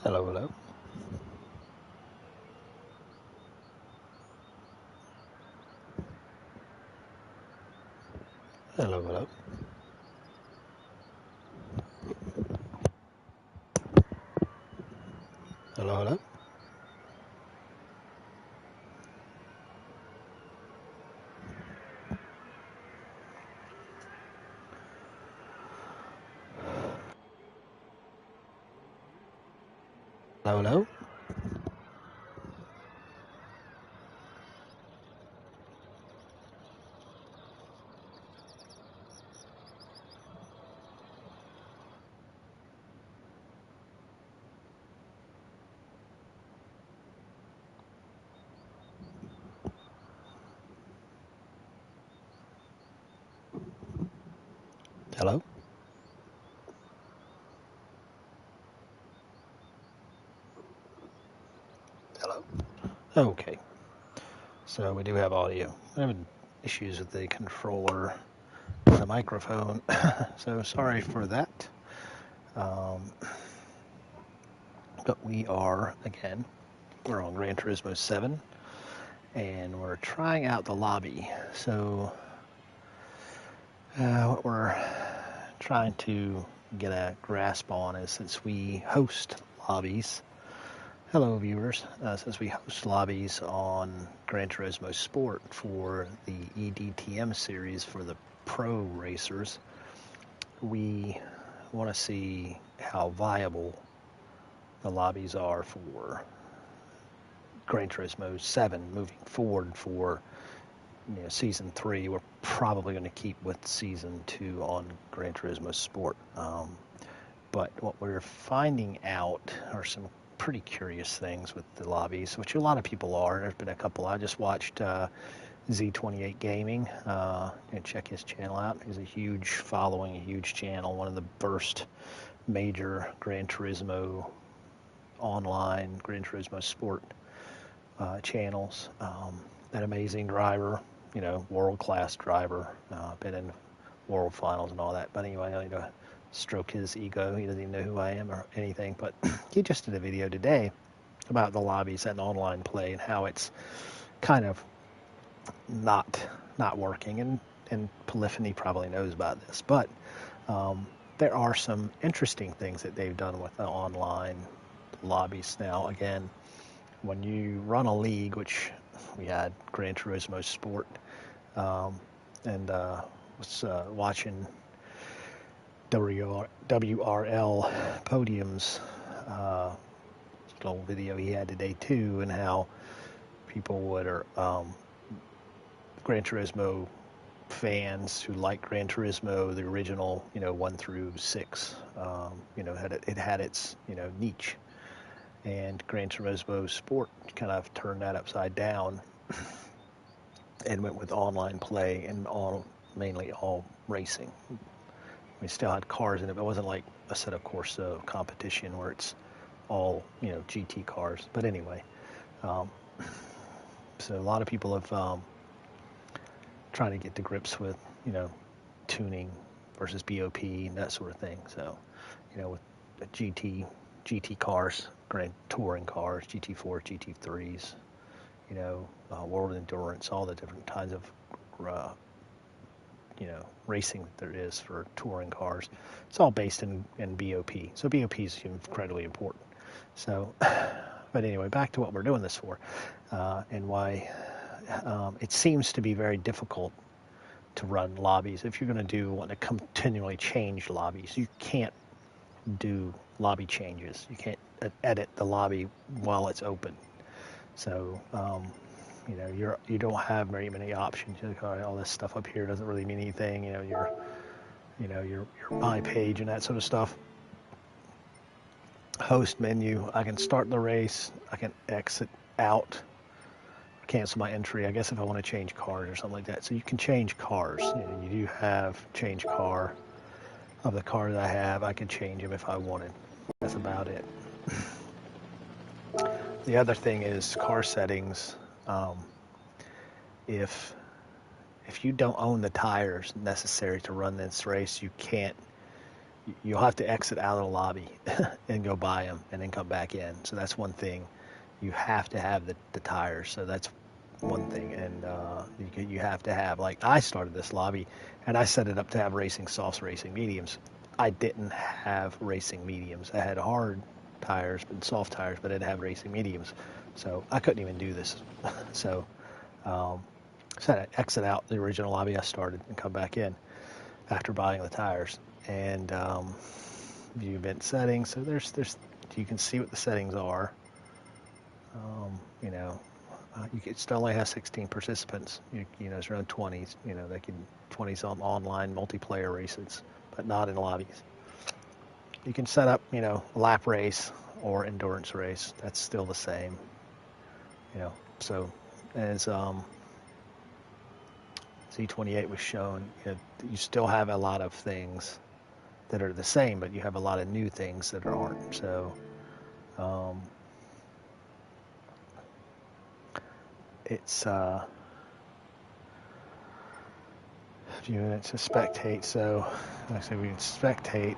Hello, hello. Hello, hello. Hello, hello. Hello, hello. Hello. Hello. Okay. So we do have audio. I'm having issues with the controller and the microphone. So sorry for that. But we are, again, we're on Gran Turismo 7. And we're trying out the lobby. So what we're trying to get a grasp on is, since we host lobbies, hello viewers, since we host lobbies on Gran Turismo Sport for the eDTM series for the pro racers, we want to see how viable the lobbies are for Gran Turismo 7 moving forward for Season 3. We're probably going to keep with Season 2 on Gran Turismo Sport. But what we're finding out are some pretty curious things with the lobbies, which a lot of people are. There's been a couple. I just watched Z28 Gaming. And check his channel out. He's a huge following, a huge channel, one of the first major Gran Turismo online, Gran Turismo Sport channels. An amazing driver, world-class driver, been in world finals and all that. But anyway, I don't need to stroke his ego. He doesn't even know who I am or anything. But he just did a video today about the lobbies and online play and how it's kind of not working. And Polyphony probably knows about this. But there are some interesting things that they've done with the online lobbies now. Again, when you run a league, which we had Gran Turismo Sport, and was watching WRL Podium's little video he had today too, and how people would, or Gran Turismo fans who like Gran Turismo, the original, 1 through 6, it had its, niche. And Gran Turismo Sport kind of turned that upside down and went with online play and mainly all racing. We still had cars in it, but it wasn't like a set of Corsa competition where it's all, GT cars. But anyway, so a lot of people have trying to get to grips with, tuning versus BOP and that sort of thing. So, with the GT cars, Grand Touring cars, GT4, GT3s, World Endurance, all the different kinds of, racing that there is for touring cars. It's all based in BOP. So BOP is incredibly important. So, but anyway, back to what we're doing this for, and why it seems to be very difficult to run lobbies. If you're going to want to continually change lobbies, you can't do lobby changes. You can't edit the lobby while it's open. So, you don't have very many options. You're like, all right, all this stuff up here doesn't really mean anything. Your my page and that sort of stuff. Host menu. I can start the race. I can exit out. Cancel my entry, I guess, if I want to change cars or something like that. So you can change cars. You do have change car of the car that I have. I can change them if I wanted. That's about it. The other thing is car settings. If you don't own the tires necessary to run this race, you can't you'll have to exit out of the lobby and go buy them and then come back in. So that's one thing. You have to have the tires. So that's one thing. And you have to have, like, I started this lobby and I set it up to have racing softs, racing mediums. I didn't have racing mediums. I had hard tires and soft tires, but I didn't have racing mediums. So I couldn't even do this. So so I exit out the original lobby I started and come back in after buying the tires. And view event settings. So there's you can see what the settings are. You know, you can still only have 16 participants. You know, it's around 20s. You know, they can 20s on online multiplayer races, but not in lobbies. You can set up, you know, a lap race or endurance race. That's still the same. You know, so as Z28 was shown, you still have a lot of things that are the same, but you have a lot of new things that aren't. So it's view it to spectate. So like I said, we can spectate,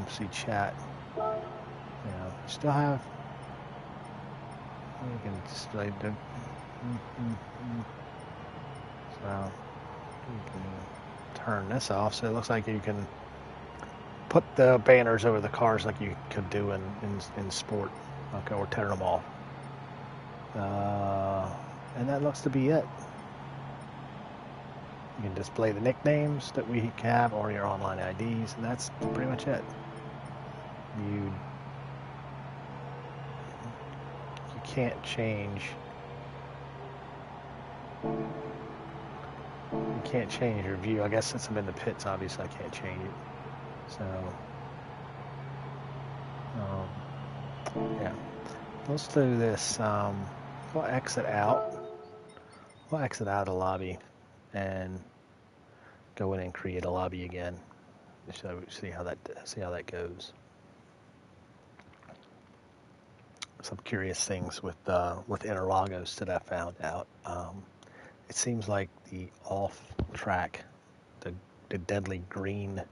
see chat. You know, you still have. You can display the. So you can turn this off. So it looks like you can put the banners over the cars like you could do in sport, okay, or turn them off. And that looks to be it. You can display the nicknames that we have or your online IDs, and that's pretty much it. You can't change. You can't change your view. I guess since I'm in the pits, obviously I can't change it. So, yeah. Let's do this. We'll exit out. We'll exit out of the lobby and go in and create a lobby again. So see how that goes. Some curious things with Interlagos that I found out. It seems like the off-track, the deadly green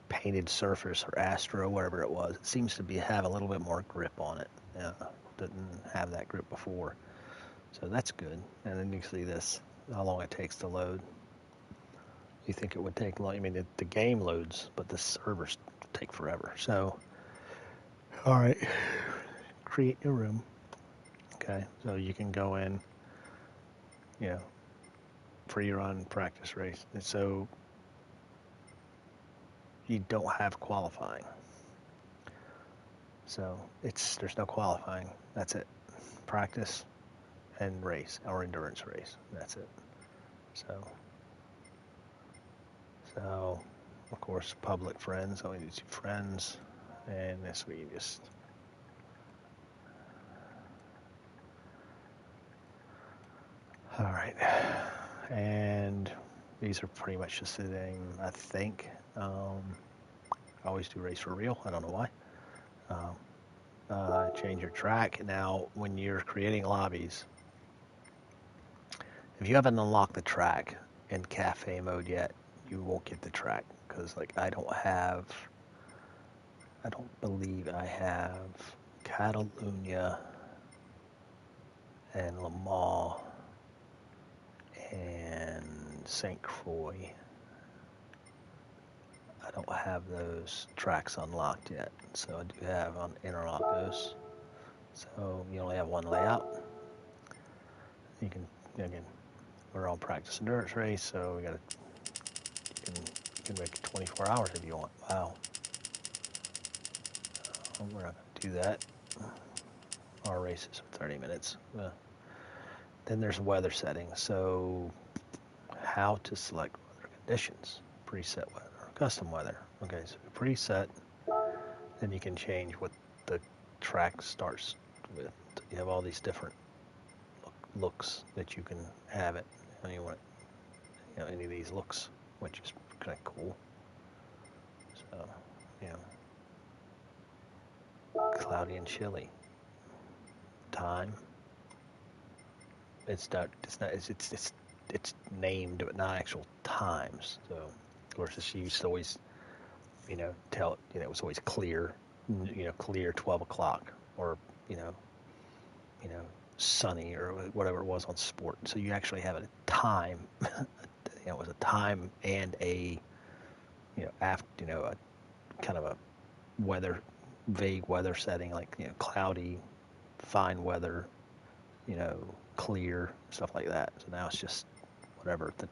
painted surface or Astro, whatever it was, it seems to have a little bit more grip on it. Didn't have that grip before, so that's good. And then you see this, how long it takes to load. You think it would take long? I mean, the game loads, but the servers take forever. So, all right, create your room. Okay, so you can go in, you know, free run practice race. And so you don't have qualifying. So there's no qualifying. That's it. Practice and race or endurance race. That's it. So of course, public friends. Only need 2 friends, and this we just. All right, and these are pretty much just the same, I think. I always do race for real. I don't know why. Change your track. Now, when you're creating lobbies, if you haven't unlocked the track in cafe mode yet, you won't get the track because, like, I don't believe I have Catalunya and Le Mans and St. Croix. I don't have those tracks unlocked yet, so I do have on Interlagos. So you only have one layout. You can, again, we're on practice endurance race, so you can make it 24 hours if you want. Wow. We're not going to do that. Our races are 30 minutes. Then there's weather settings. So how to select weather conditions, preset weather, or custom weather. Okay, so preset, then you can change what the track starts with. You have all these different looks that you can have it. And you want, any of these looks, which is kind of cool. So, cloudy and chilly. Time. It's named, but not actual times. So, of course, it's used to always it was always clear, clear 12 o'clock or, you know, sunny or whatever it was on sport. So you actually have a time, it was a time and a, a kind of a vague weather setting, like, cloudy, fine weather, clear, stuff like that. So now it's just whatever the,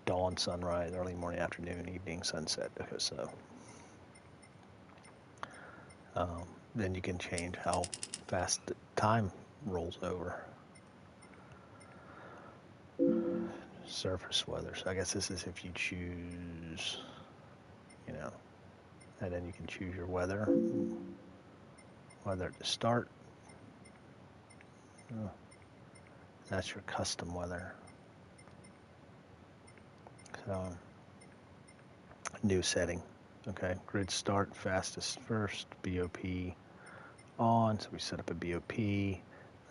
dawn, sunrise, early morning, afternoon, evening, sunset. Okay, so then you can change how fast the time rolls over. Surface weather. So I guess this is if you choose, and then you can choose your weather to start. That's your custom weather. So new setting. Okay, grid start, fastest first, BOP on. So we set up a BOP.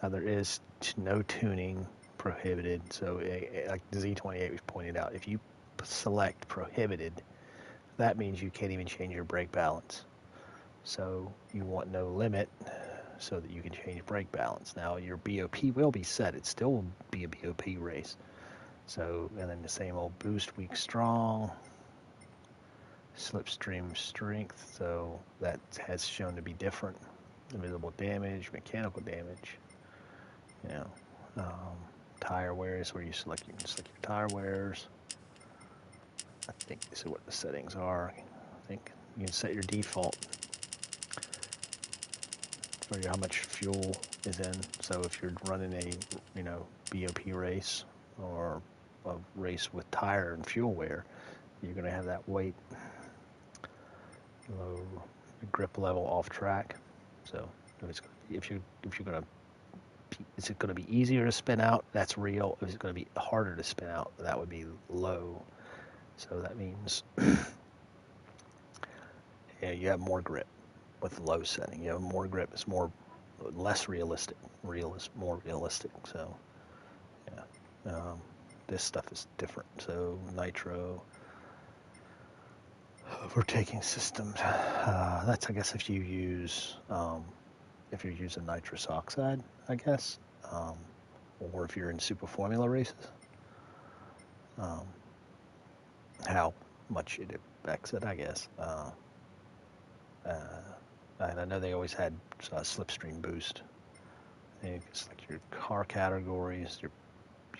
Now there is no tuning prohibited. So like the Z28 we've pointed out, if you select prohibited, that means you can't even change your brake balance. So you want no limit so that you can change brake balance. Now your BOP will be set. It still will be a BOP race. So, and then the same old boost, weak, strong, slipstream strength. So that has shown to be different. Invisible damage, mechanical damage, tire wears, where you can select your tire wears. I think this is what the settings are. I think you can set your default for how much fuel is in. So if you're running a, BOP race or a race with tire and fuel wear, you're going to have that weight, low grip level off track. So if you're going to, is it going to be easier to spin out? That's real. Is it going to be harder to spin out? That would be low. So that means you have more grip with low setting. You have more grip. It's less realistic. More realistic. So this stuff is different. So Nitro, overtaking systems. That's, I guess, if you use if you're using nitrous oxide, I guess, or if you're in super formula races. How much it affects it, I guess. And I know they always had slipstream boost. And you can select your car categories. You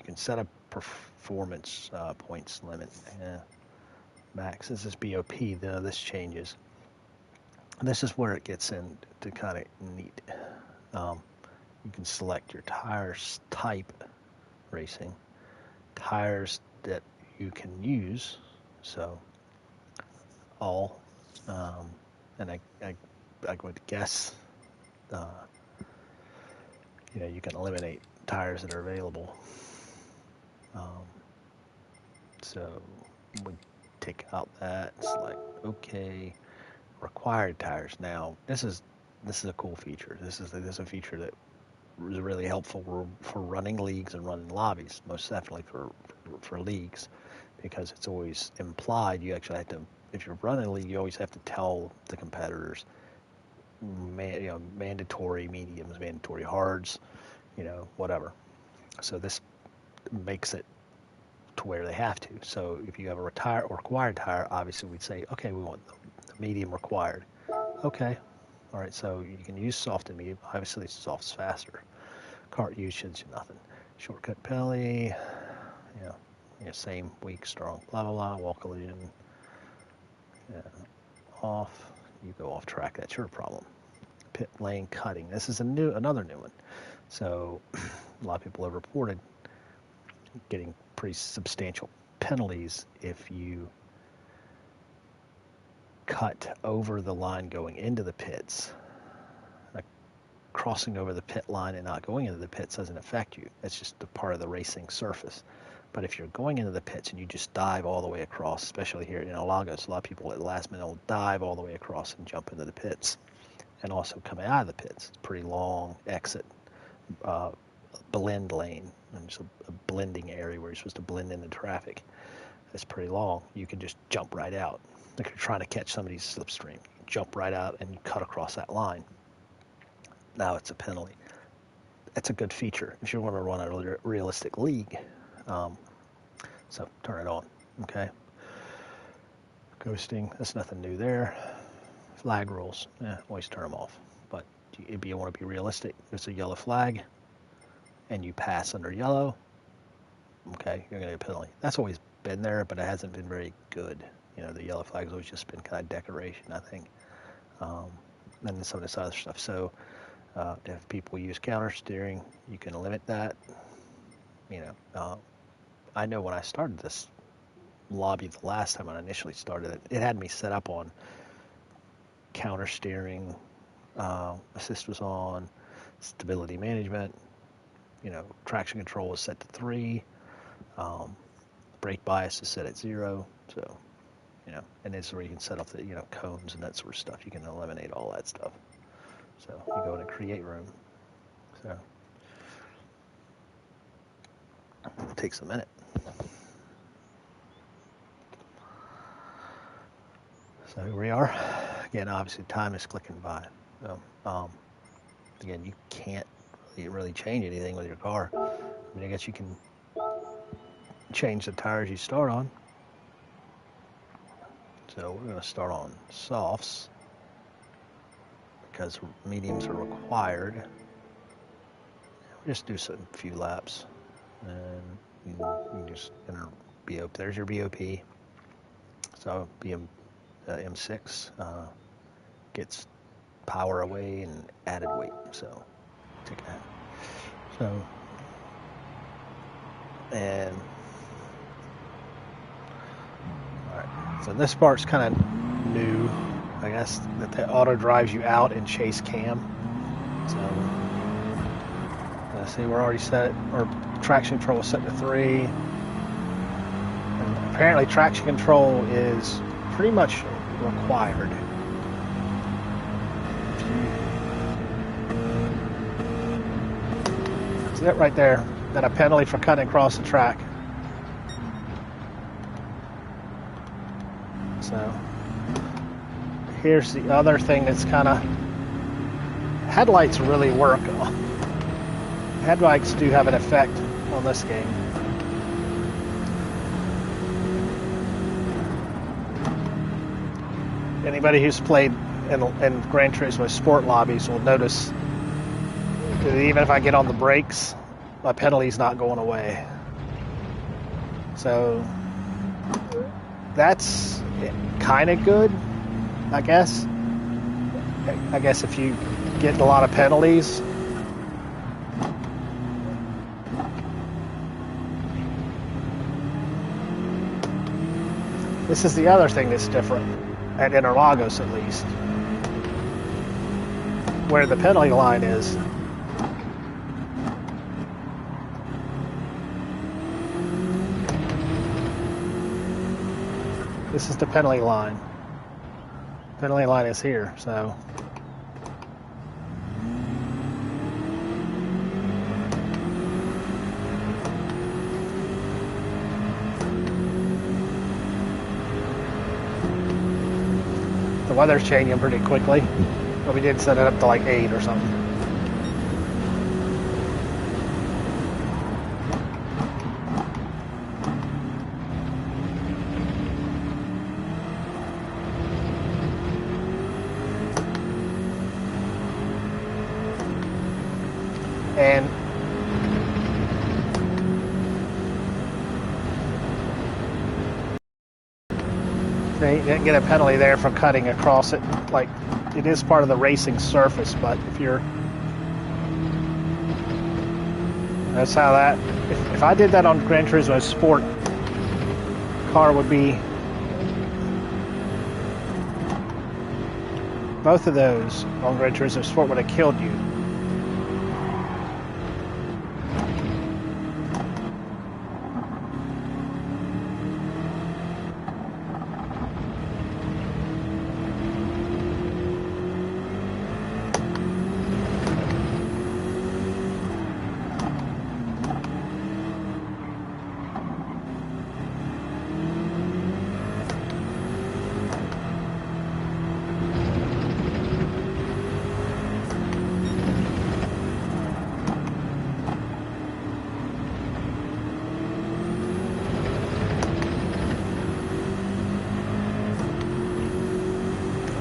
can set a performance points limit. Max. This is BOP. This changes. This is where it gets into kind of neat. You can select your tires type racing, tires that you can use. So all, and I would guess, you can eliminate tires that are available. So we take out that, select OK, required tires. Now this is a cool feature. This is a feature that is really helpful for running leagues and running lobbies, most definitely for leagues, because it's always implied you actually have to, if you're running a league, you always have to tell the competitors, mandatory mediums, mandatory hards, whatever. So this makes it to where they have to. So if you have a required tire, obviously we'd say, okay, we want the medium required. Okay. All right, so you can use soft and medium. Obviously, soft's faster. Cart usage, nothing. Shortcut penalty, same, weak, strong, blah, blah, blah. Wall collision, off. You go off track, that's your problem. Pit lane cutting. This is another new one. So a lot of people have reported getting pretty substantial penalties if you cut over the line going into the pits. Crossing over the pit line and not going into the pits doesn't affect you. It's just a part of the racing surface. But if you're going into the pits and you just dive all the way across, especially here in Lagos, a lot of people at the last minute will dive all the way across and jump into the pits, and also coming out of the pits. It's a pretty long exit, blend lane, and just a blending area where you're supposed to blend into traffic. is pretty long. You can just jump right out. Like you're trying to catch somebody's slipstream. You jump right out and you cut across that line. Now it's a penalty. That's a good feature if you want to run a realistic league. So turn it on, okay? Ghosting, that's nothing new there. Flag rules, always turn them off. But if you want to be realistic, there's a yellow flag and you pass under yellow, okay, you're going to get a penalty. That's always been there, but it hasn't been very good. You know, the yellow flag's always just been kind of decoration, I think. And then some of this other stuff. So if people use counter steering, you can limit that. You know, I know when I started this lobby the last time I initially started it, it had me set up on counter steering, assist was on, stability management, you know, traction control was set to 3, brake bias is set at 0, so, you know, and it's where you can set up the, you know, cones and that sort of stuff. You can eliminate all that stuff. So you go in and create room. So it takes a minute. So here we are. Again, obviously time is clicking by. So, again, you can't really change anything with your car. I mean, I guess you can change the tires you start on. So we're going to start on softs because mediums are required. We'll just do a few laps, and you can just enter BOP. There's your BOP. So M6 gets power away and added weight. So take that. So and all right. So this part's kind of new, I guess, that the auto drives you out and chase cam. So see, we're already set. Our traction control is set to 3. And apparently, traction control is pretty much required. See that right there? Got a penalty for cutting across the track. So here's the other thing that's kind of, headlights really work. Headlights do have an effect on this game. Anybody who's played in Gran Turismo Sport lobbies will notice that even if I get on the brakes, my penalty's not going away. So that's kind of good, I guess. I guess if you get a lot of penalties, this is the other thing that's different, at Interlagos at least, where the penalty line is. This is the penalty line. Penalty line is here, so. The weather's changing pretty quickly, but we did set it up to like 8 or something. And they didn't get a penalty there for cutting across it. Like, it is part of the racing surface, but if you're, that's how that, if I did that on Gran Turismo Sport, car would be, both of those on Gran Turismo Sport would have killed you.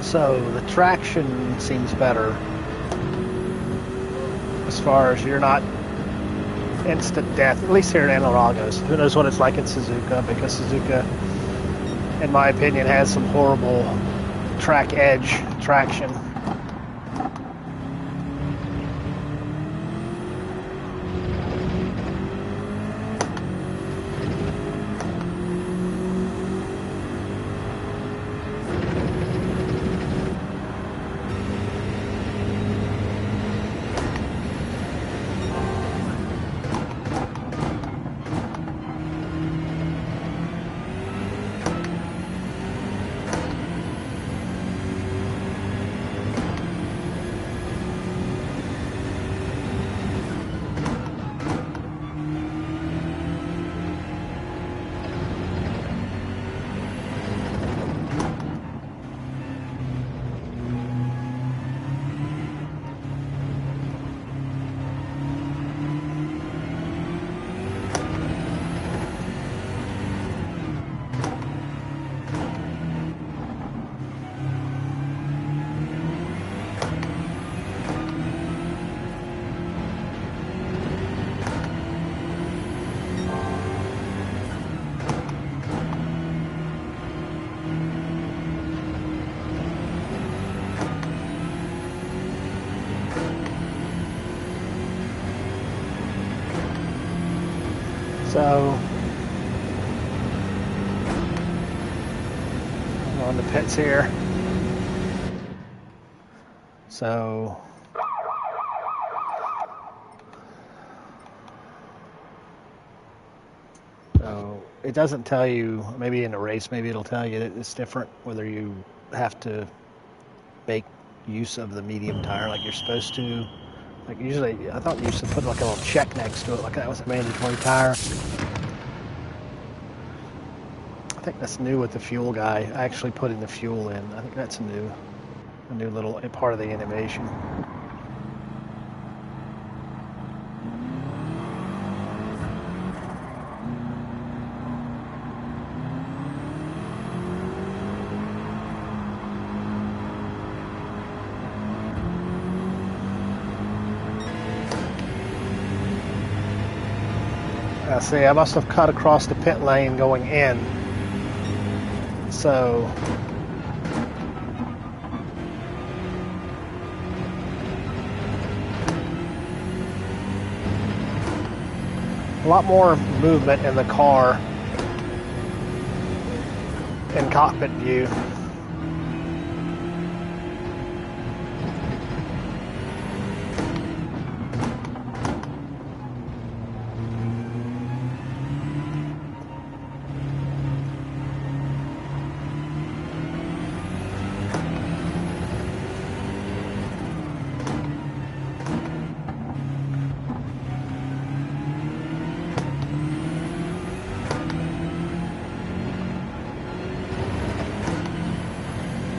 So the traction seems better as far as you're not instant death, at least here in Lagos. Who knows what it's like in Suzuka, because Suzuka, in my opinion, has some horrible track edge traction. So, I'm on the pits here. So, it doesn't tell you, maybe in a race, maybe it'll tell you that it's different whether you have to make use of the medium tire like you're supposed to. Like usually, I thought you used to put like a little check next to it, like that was a mandatory tire. I think that's new with the fuel guy, actually putting the fuel in. I think that's a new little part of the innovation. See, I must have cut across the pit lane going in. So, a lot more movement in the car in cockpit view.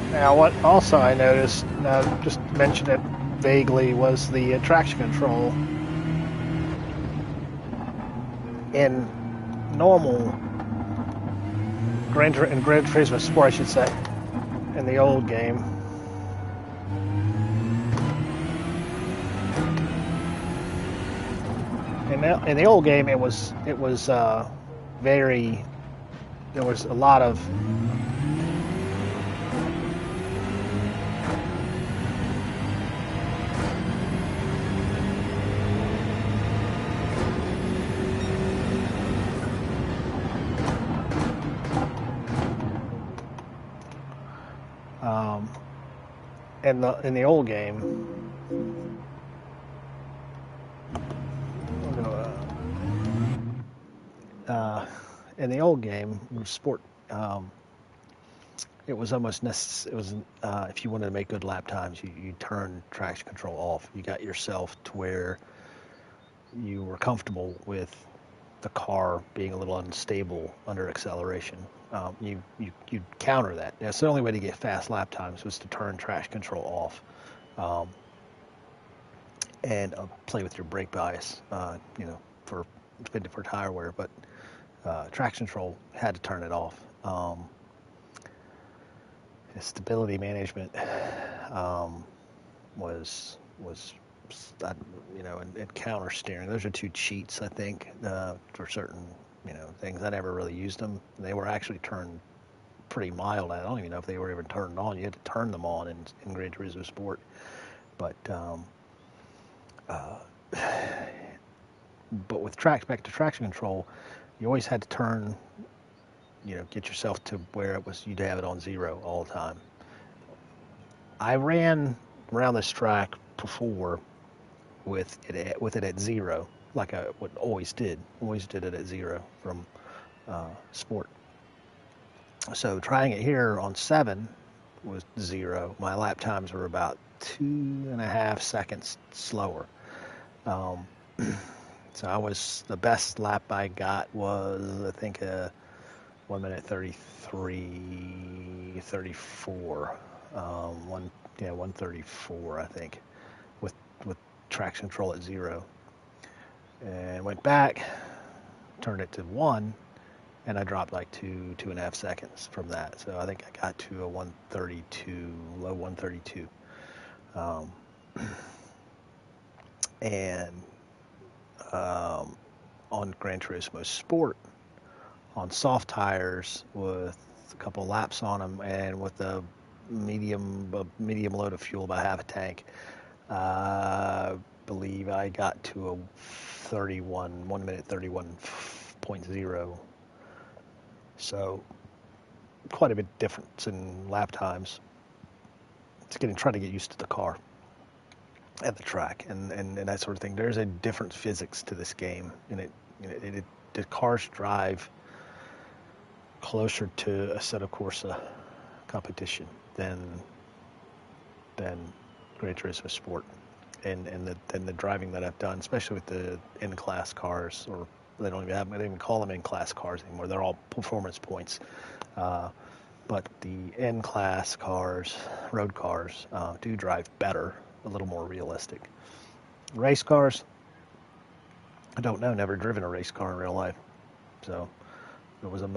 Now, what also I noticed, just mentioned it vaguely, was the traction control. In normal Gran Turismo Sport, I should say, in the old game, in the old game, it was very. There was a lot of in the old game. In the old game, sport, it was almost necessary. It was if you wanted to make good lap times, you turn traction control off. You got yourself to where you were comfortable with the car being a little unstable under acceleration. You counter that. That's the only way to get fast lap times, was to turn traction control off, and play with your brake bias. For tire wear, but traction control had to turn it off. stability management was and counter steering. Those are two cheats, I think, for certain things. I never really used them. They were actually turned pretty mild. I don't even know if they were even turned on. You had to turn them on in Gran Turismo Sport. But but with back to traction control, you always had to turn, get yourself to where it was, you'd have it on 0 all the time. I ran around this track before with it at 0, like I always did it at 0 from Sport. So trying it here on 7 was 0. My lap times were about 2.5 seconds slower. So the best lap I got was, I think, 1 minute 33, 34. 134, I think, with traction control at 0. And went back, turned it to 1, and I dropped like 2.5 seconds from that. So I think I got to a 132, low 132. On Gran Turismo Sport, on soft tires with a couple laps on them, and with a medium load of fuel, about half a tank, I believe I got to a 1 minute 31.0. So quite a bit difference in lap times. It's trying to get used to the car at the track and that sort of thing. There's a different physics to this game, and the cars drive closer to Assetto Corsa competition than Gran Turismo Sport, and the driving that I've done, especially with the N-class cars, or they don't even call them N-class cars anymore. They're all performance points. But the N-class cars, road cars, do drive better, a little more realistic. Race cars, I don't know. Never driven a race car in real life, so if it was a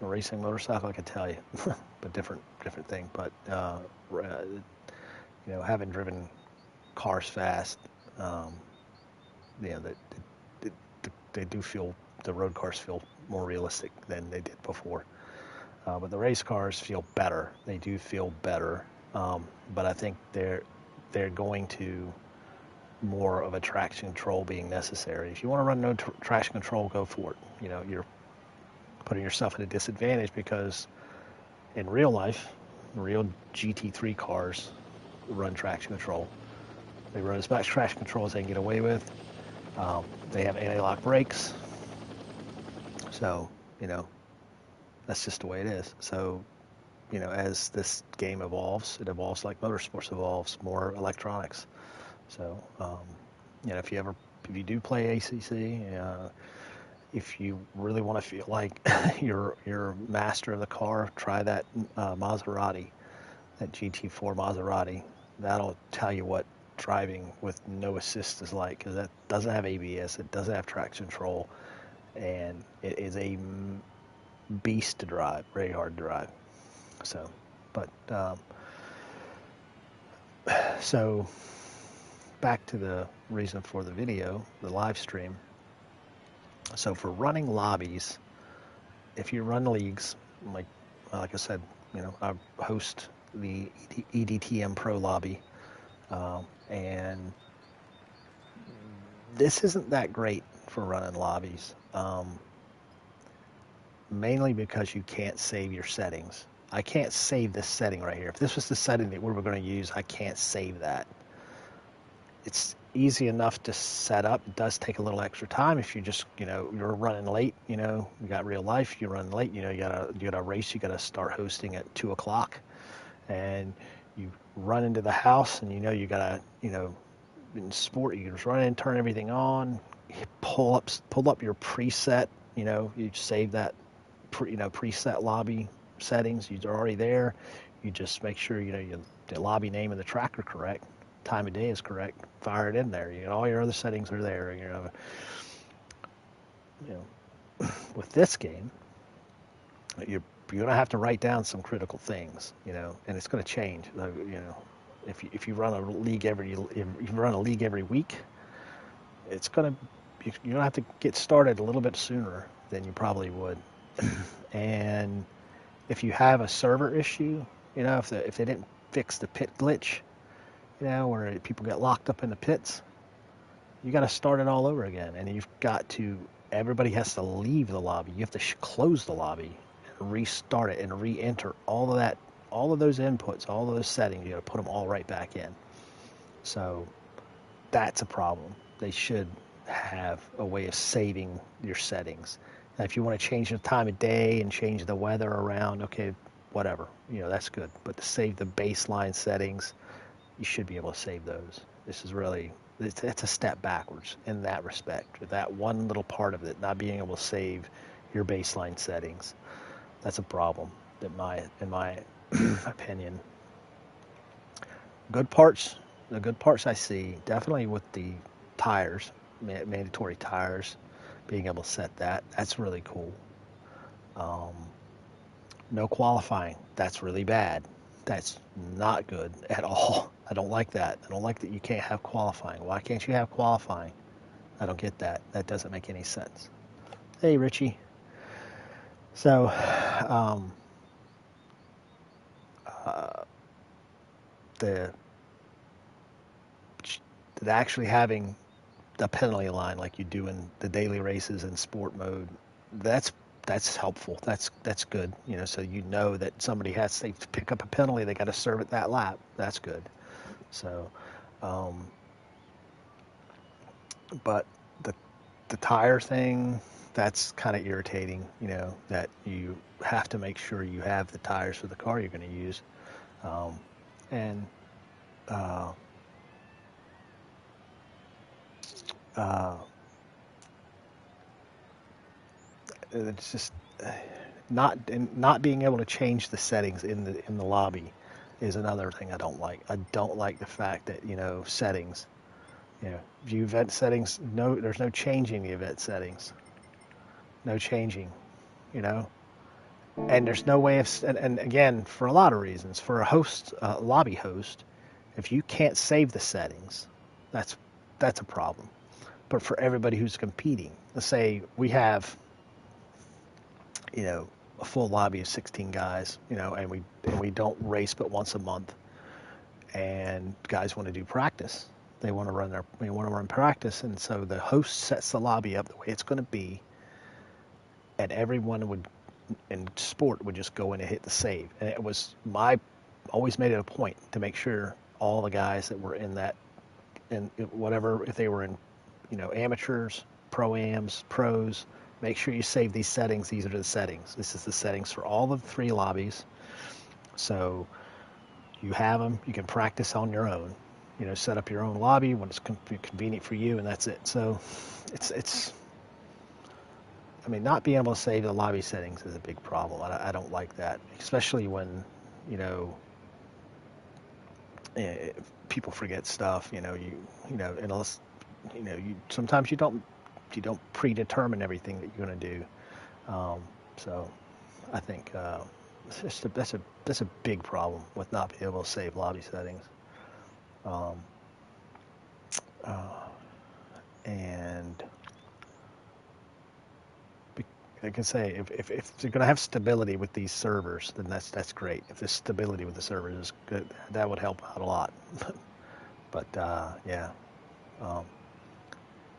racing motorcycle, I could tell you, but different thing. But having driven cars fast, they do feel, the road cars feel more realistic than they did before. But the race cars feel better. They do feel better, but I think they're going to more of a traction control being necessary. If you want to run no traction control, go for it. You're putting yourself at a disadvantage, because in real life, real GT3 cars run traction control. They run as much traction control as they can get away with. They have anti-lock brakes, so that's just the way it is. So as this game evolves, it evolves like motorsports evolves, more electronics. So if you do play ACC, if you really want to feel like you're master of the car, try that Maserati, that GT4 Maserati. That'll tell you what driving with no assist is like, because that doesn't have ABS, it doesn't have traction control, and it is a beast to drive, very hard to drive. So, but so back to the reason for the video, the live stream. So for running lobbies, if you run leagues, like I said, I host the eDTM Pro Lobby, and this isn't that great for running lobbies, mainly because you can't save your settings. I can't save this setting right here. If this was the setting that we were going to use, I can't save that. It's easy enough to set up. It does take a little extra time if you just, you're running late, you got real life, you run late, you got a race, you got to start hosting at 2 o'clock, and you run into the house, and you got to, in sport, you just run in, turn everything on, pull up your preset, you save that, preset lobby settings. You're already there. You just make sure, the lobby name and the track are correct. Time of day is correct. Fire it in there. All your other settings are there. With this game, you're going to have to write down some critical things, and it's going to change. If you run a league every week, it's going to you're going to have to get started a little bit sooner than you probably would. And if you have a server issue, if they didn't fix the pit glitch, where people get locked up in the pits, you got to start it all over again, and everybody has to leave the lobby. You have to close the lobby and restart it and re-enter all of those inputs, all of those settings. You got to put them all right back in. So that's a problem. They should have a way of saving your settings. Now, if you want to change the time of day and change the weather around, okay, whatever, that's good. But to save the baseline settings, you should be able to save those. It's a step backwards in that respect. With that one little part of it, not being able to save your baseline settings, that's a problem in my opinion. The good parts I see, definitely with the tires, mandatory tires, being able to set that's really cool. No qualifying, that's really bad. That's not good at all. I don't like that. I don't like that you can't have qualifying. Why can't you have qualifying? I don't get that. That doesn't make any sense. Hey, Richie. So, the actually having the penalty line like you do in the daily races in sport mode, that's helpful. That's good. So that somebody has to pick up a penalty, they got to serve it that lap. That's good. So, but the tire thing, that's kind of irritating. That you have to make sure you have the tires for the car you're going to use, and it's just not being able to change the settings in the lobby is another thing I don't like. I don't like the fact that settings, view event settings. No, there's no changing the event settings. No changing, and there's no way of. And again, for a lot of reasons, for a lobby host, if you can't save the settings, that's a problem. But for everybody who's competing, let's say we have a full lobby of 16 guys, and we don't race but once a month, and guys want to do practice. They want to run practice, and so the host sets the lobby up the way it's going to be, and everyone in sport would just go in and hit the save. And it was always made it a point to make sure all the guys that were in that, and whatever, if they were in, amateurs, pro-ams, pros, make sure you save these settings. These are the settings. This is the settings for all the 3 lobbies. So you have them. You can practice on your own. Set up your own lobby when it's convenient for you, and that's it. So it's. I mean, not being able to save the lobby settings is a big problem. I don't like that, especially when people forget stuff. Unless sometimes you don't predetermine everything that you're going to do. So I think that's a big problem with not being able to save lobby settings. And like I say, if you're going to have stability with these servers, then that's great. If there's stability with the servers is good, that would help out a lot. But yeah.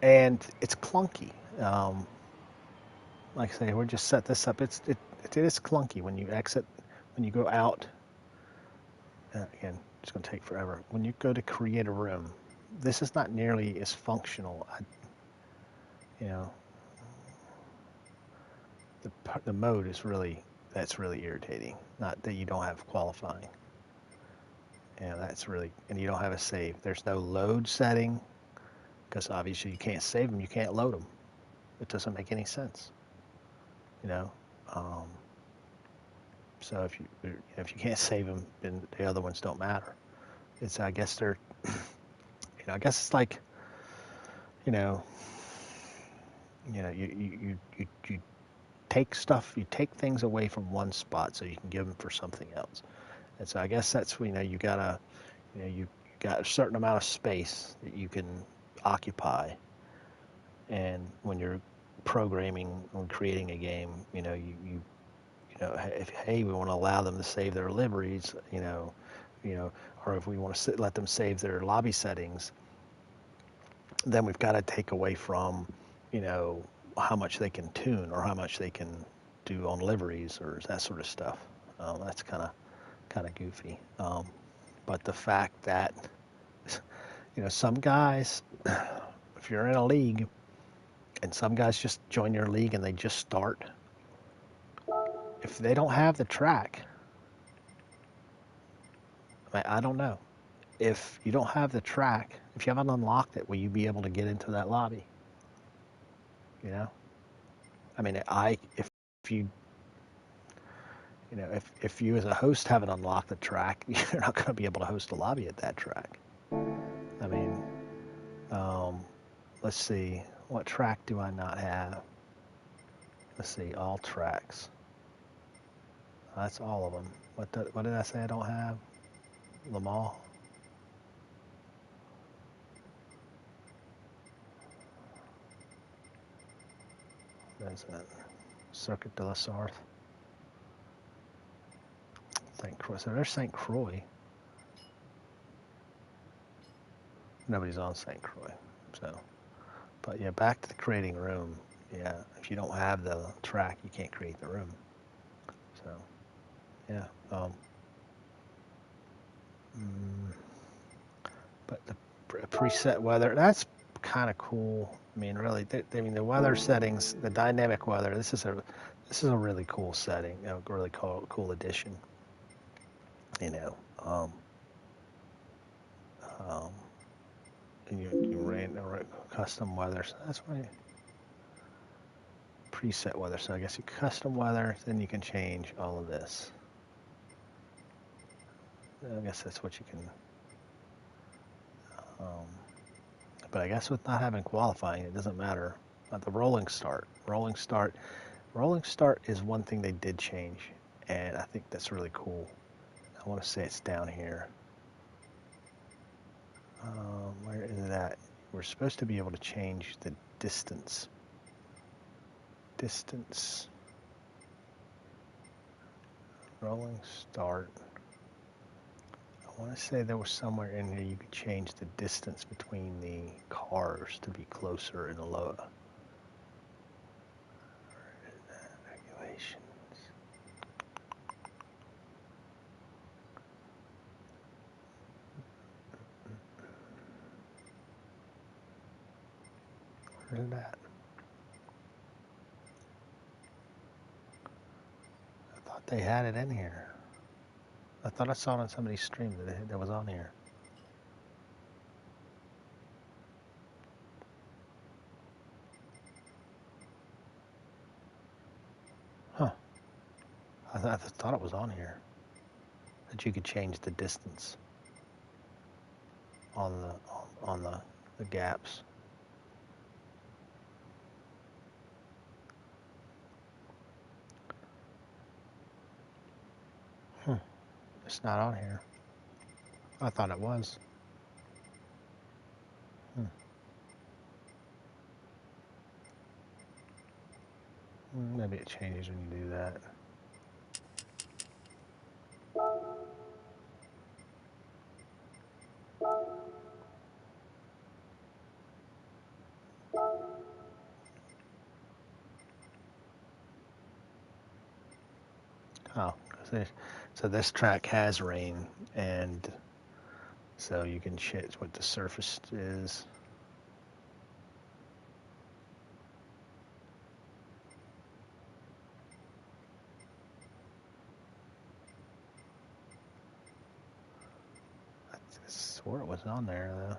And it's clunky. Like I say, we'll just set this up. It is clunky when you exit, when you go out. Again, it's going to take forever. When you go to create a room, this is not nearly as functional. The mode is that's really irritating. Not that you don't have qualifying. And you don't have a save. There's no load setting, because obviously you can't save them, you can't load them. It doesn't make any sense. So if you can't save them, then the other ones don't matter. I guess they're, I guess it's like, you take things away from one spot so you can give them for something else. And so I guess that's, you gotta, you got a certain amount of space that you can occupy. And when you're programming or creating a game, hey, we want to allow them to save their liveries, or if we want to let them save their lobby settings, then we've got to take away from, how much they can tune or how much they can do on liveries or that sort of stuff. That's kind of goofy. But the fact that, some guys, if you're in a league and some guys just join your league and they just start, if they don't have the track, I don't know. If you don't have the track, if you haven't unlocked it, will you be able to get into that lobby? I mean, if you, if you as a host haven't unlocked the track, you're not going to be able to host a lobby at that track. I mean, let's see, what track do I not have? Let's see, all tracks. That's all of them. What did I say I don't have? Le Mans. There's that. Circuit de la Sarthe. St. Croix. So there's St. Croix. Nobody's on St. Croix. So, but yeah, back to the creating room. Yeah, if you don't have the track, you can't create the room. So, yeah. But the preset weather, that's kind of cool. I mean, really, the weather settings, the dynamic weather. This is a really cool setting. A really cool addition. And you ran custom weather. So that's why preset weather. So I guess you custom weather, then you can change all of this. I guess that's what you can. But I guess with not having qualifying, it doesn't matter. The rolling start is one thing they did change, and I think that's really cool. I want to say it's down here. Where is it at? We're supposed to be able to change the distance. Rolling start. I want to say there was somewhere in here you could change the distance between the cars to be closer in the lower. Regulations. Where is that? I thought they had it in here. I thought I saw it on somebody's stream that was on here. Huh. I thought it was on here. That you could change the distance on the gaps. It's not on here. I thought it was. Maybe it changes when you do that. Oh, so this track has rain, and so you can change what the surface is. I swore it was on there, though.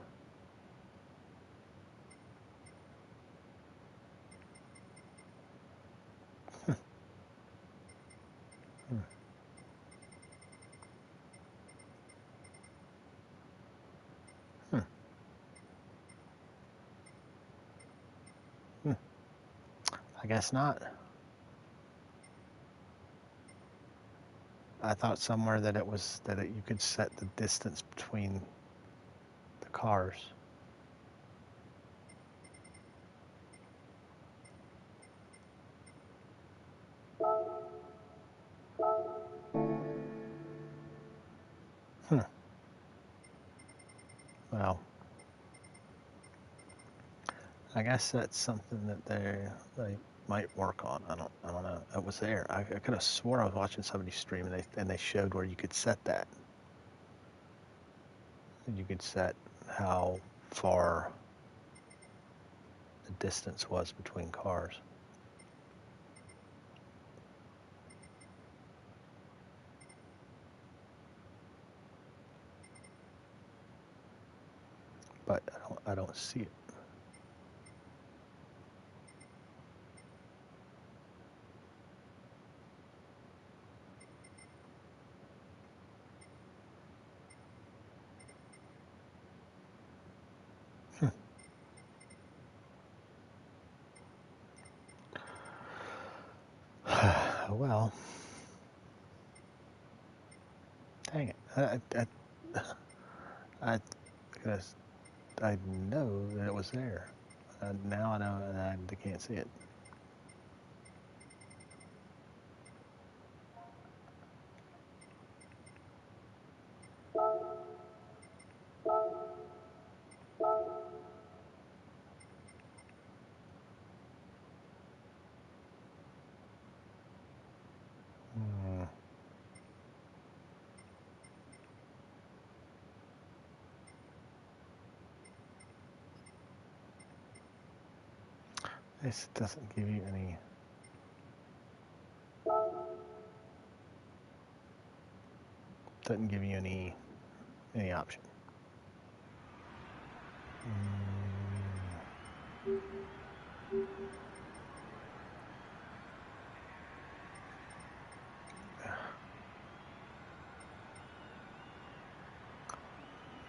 I guess not. I thought somewhere that you could set the distance between the cars. Well, I guess that's something that they might work on. I don't know. It was there. I could have swore I was watching somebody stream and they showed where you could set that. And you could set how far the distance was between cars. But I don't see it. Well, dang it. I, because I know that it was there. Now I know and I can't see it. This doesn't give you any option.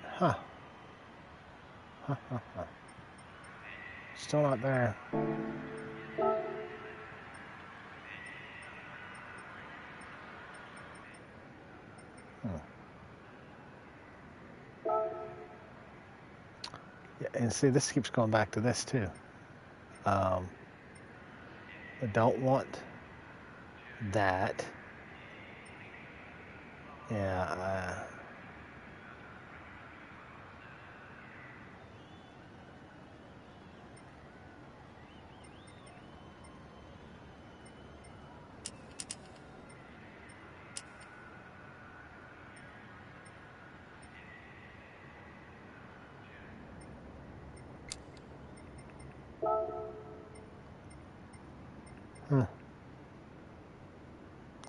Huh. Still not there. Yeah, and see, this keeps going back to this too. I don't want that. Yeah.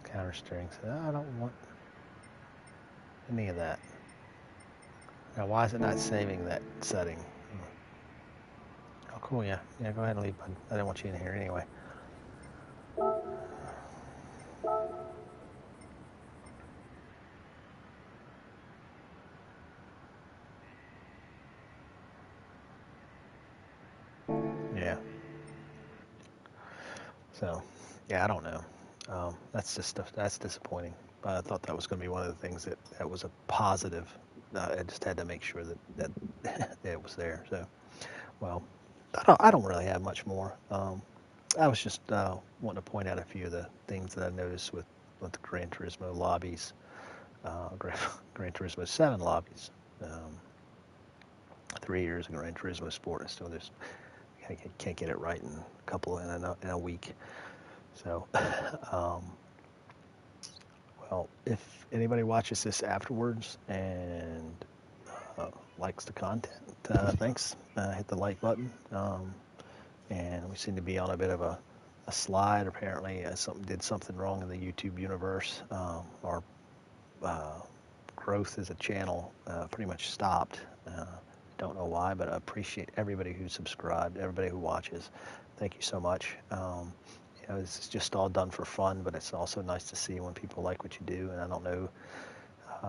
Counter steering. So I don't want any of that. Now, why is it not saving that setting? Oh, cool. Yeah. Yeah. Go ahead and leave, bud. I didn't want you in here anyway. Yeah. So, yeah, I don't know. That's just stuff. That's disappointing. But I thought that was going to be one of the things that was a positive. I just had to make sure that that it was there. So, well, I don't really have much more. I was just wanting to point out a few of the things that I noticed with the Gran Turismo lobbies, Gran Turismo 7 lobbies. 3 years in Gran Turismo Sport, and still just can't get it right in a week. So, well, if anybody watches this afterwards and likes the content, thanks. Hit the like button. And we seem to be on a bit of a slide. Apparently, did something wrong in the YouTube universe. Our growth as a channel pretty much stopped. Don't know why, but I appreciate everybody who subscribed, everybody who watches. Thank you so much. This is just all done for fun, but it's also nice to see when people like what you do. And I don't know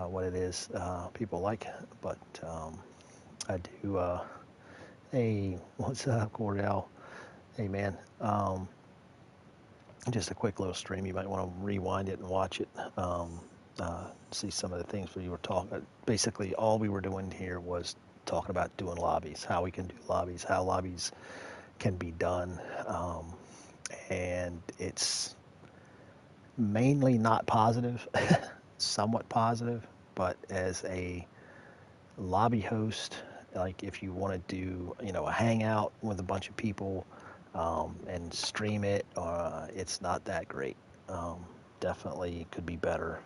what it is people like, but I do. Hey, what's up, Cordell? Hey, man. Just a quick little stream. You might want to rewind it and watch it. see some of the things where you were talking. Basically, all we were doing here was talking about doing lobbies, how we can do lobbies, how lobbies can be done, and it's mainly not positive, somewhat positive, but as a lobby host, like if you want to do, a hangout with a bunch of people and stream it, it's not that great. Definitely could be better.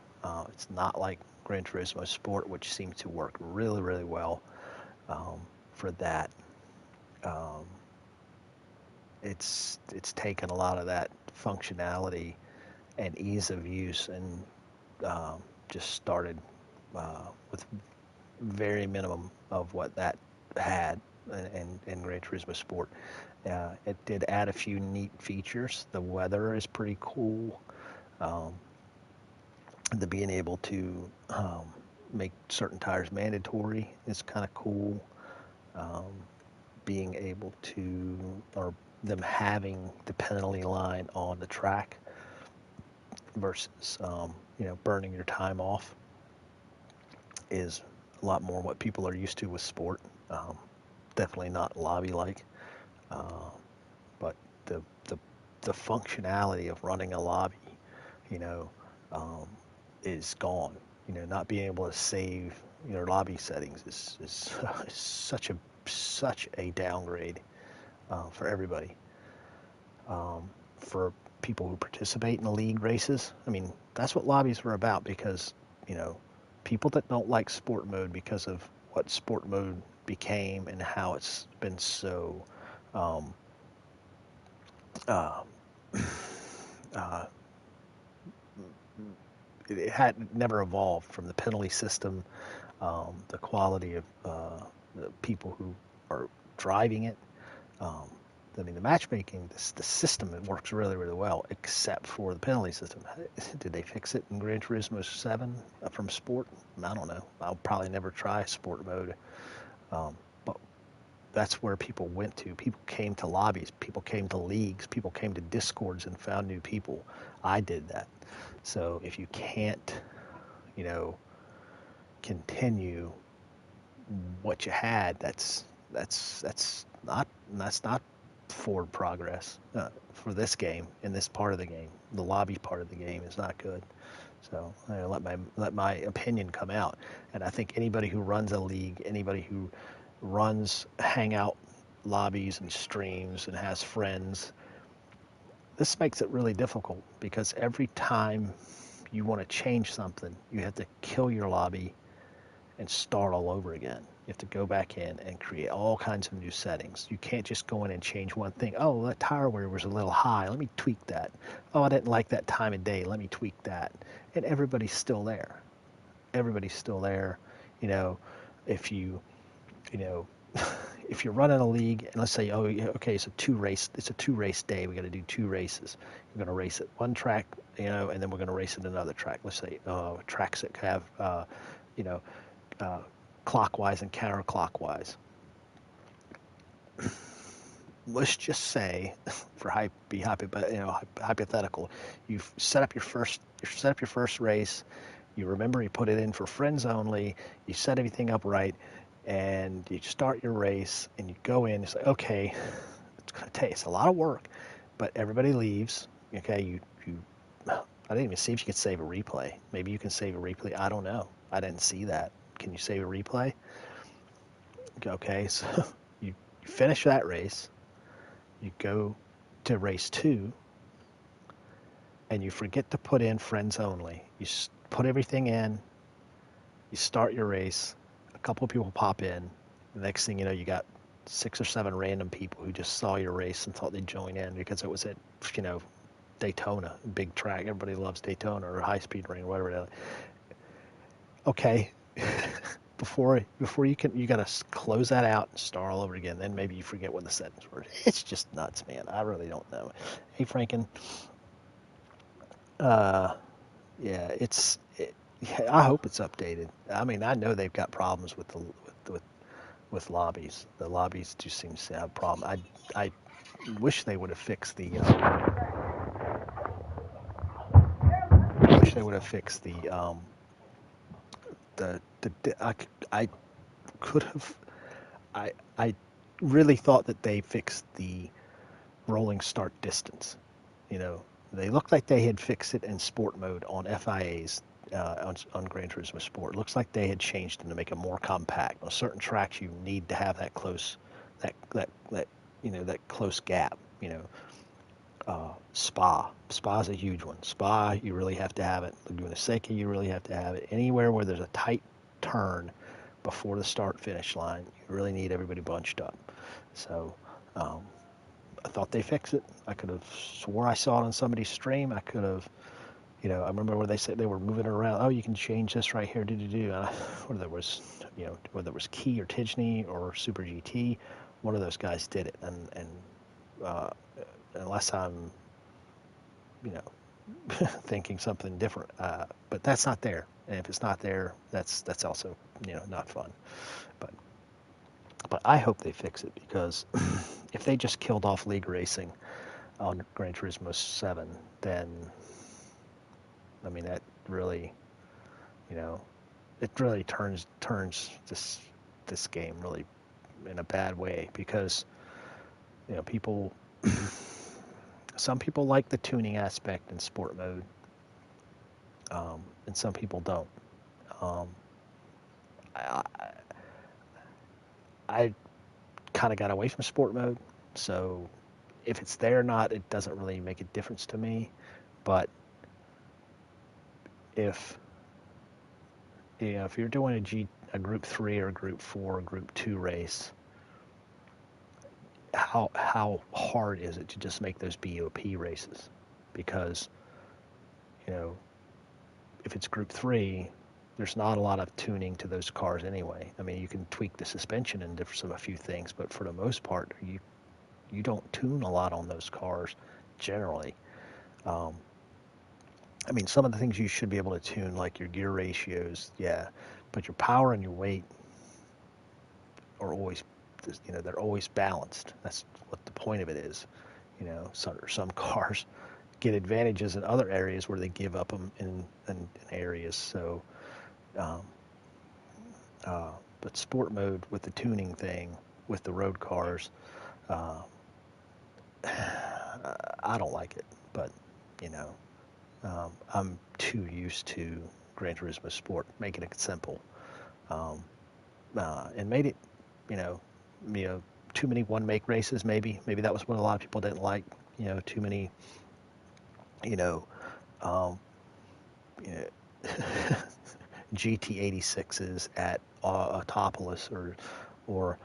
It's not like Gran Turismo Sport, which seems to work really, really well for that. Um, it's taken a lot of that functionality and ease of use and just started with very minimum of what that had in Gran Turismo Sport. It did add a few neat features. The weather is pretty cool. Um, the being able to make certain tires mandatory is kind of cool. Um, being able to, or them having the penalty line on the track versus, burning your time off is a lot more what people are used to with sport. Definitely not lobby-like, uh, but the, the the functionality of running a lobby, you know, um, is gone. Not being able to save your lobby settings is is such a downgrade for everybody. For people who participate in the league races, I mean, that's what lobbies were about because, you know, people that don't like sport mode because of what sport mode became and how it's been so um, uh, uh, it had never evolved from the penalty system, the quality of the people who are driving it. Um, I mean, the matchmaking, the system, it works really, really well, except for the penalty system. Did they fix it in Gran Turismo 7 from Sport? I don't know. I'll probably never try Sport mode. But that's where people went to. People came to lobbies. People came to leagues. People came to Discords and found new people. I did that. So if you can't, you know, continue what you had, that's not forward progress for this game in this part of the game. The lobby part of the game is not good. So let my opinion come out. And I think anybody who runs a league, anybody who runs hangout lobbies and streams and has friends, this makes it really difficult because every time you want to change something, you have to kill your lobby and start all over again. You have to go back in and create all kinds of new settings. You can't just go in and change one thing. Oh, that tire wear was a little high. Let me tweak that. Oh, I didn't like that time of day. Let me tweak that. And everybody's still there. Everybody's still there. You know, if you know, if you're running a league and let's say, oh, okay, it's a two race day. We got to do two races. We're going to race at one track, and then we're going to race at another track. Let's say tracks that have, you know, uh, clockwise and counterclockwise. Let's just say, hypothetical, you set up your first race. You remember you put it in for friends only. You set everything up right, and you start your race and you go in. It's like, okay, it's a lot of work, but everybody leaves. Okay, I didn't even see if you could save a replay. Maybe you can save a replay. I don't know. I didn't see that. Can you save a replay? Okay, so you finish that race. You go to race 2, and you forget to put in friends only. You put everything in. You start your race. A couple of people pop in. The next thing you know, you got 6 or 7 random people who just saw your race and thought they'd join in because it was at, Daytona, big track. Everybody loves Daytona or high speed ring or whatever it is. Okay. Before you got to close that out and start all over again. Then maybe you forget what the settings were. It's just nuts, man. I really don't know. Hey, Franken. Uh, yeah, I hope it's updated. I mean, I know they've got problems with lobbies. The lobbies do seem to have problems. I wish they would have fixed the. I wish they would have fixed the I could have I really thought that they fixed the rolling start distance. You know, they looked like they had fixed it in sport mode on FIAs, on Gran Turismo Sport. It looks like they had changed it to make it more compact. On certain tracks, you need to have that close, that that close gap. Spa's a huge one. Spa, you really have to have it. Laguna Seca, you really have to have it. Anywhere where there's a tight turn before the start finish line, you really need everybody bunched up. So I thought they fixed it. I could have swore I saw it on somebody's stream. I could have, I remember where they said they were moving it around. Oh, you can change this right here. Whether it was, whether it was Key or Tidgney or Super GT, one of those guys did it. And uh, unless I'm, thinking something different, but that's not there. And if it's not there, that's also, not fun. But I hope they fix it, because if they just killed off League Racing on Gran Turismo 7, then I mean that really, it really turns this game really in a bad way, because people some people like the tuning aspect in sport mode, and some people don't. I, I kind of got away from sport mode, so if it's there or not, it doesn't really make a difference to me. But if if you're doing a Group 3 or Group 4 or Group 2 race, how hard is it to just make those BOP races? Because if it's Group 3, there's not a lot of tuning to those cars anyway. I mean, you can tweak the suspension and a few things, but for the most part, you don't tune a lot on those cars generally. I mean, some of the things you should be able to tune, like your gear ratios, yeah, but your power and your weight are always, they're always balanced. That's what the point of it is. Some cars get advantages in other areas where they give up them in areas. So, um, but sport mode with the tuning thing, with the road cars, uh, I don't like it. But I'm too used to Gran Turismo Sport making it simple, and made it, you know, you know, too many one-make races. Maybe that was what a lot of people didn't like. Too many, you know, um, you know GT86s at Autopolis, or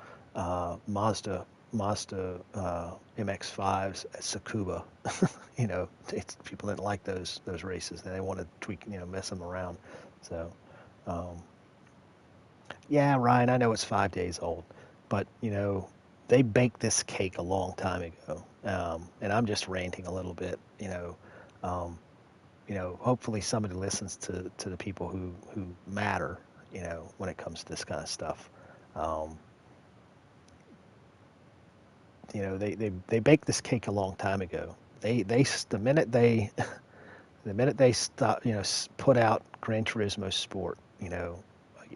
Mazda MX-5s at Tsukuba. People didn't like those races, and they wanted to tweak, mess them around. So, um, yeah, Ryan, I know it's 5 days old, but they baked this cake a long time ago, and I'm just ranting a little bit. Um, hopefully somebody listens to the people who matter, when it comes to this kind of stuff. Um, they baked this cake a long time ago. The minute they the minute they stop, put out Gran Turismo Sport,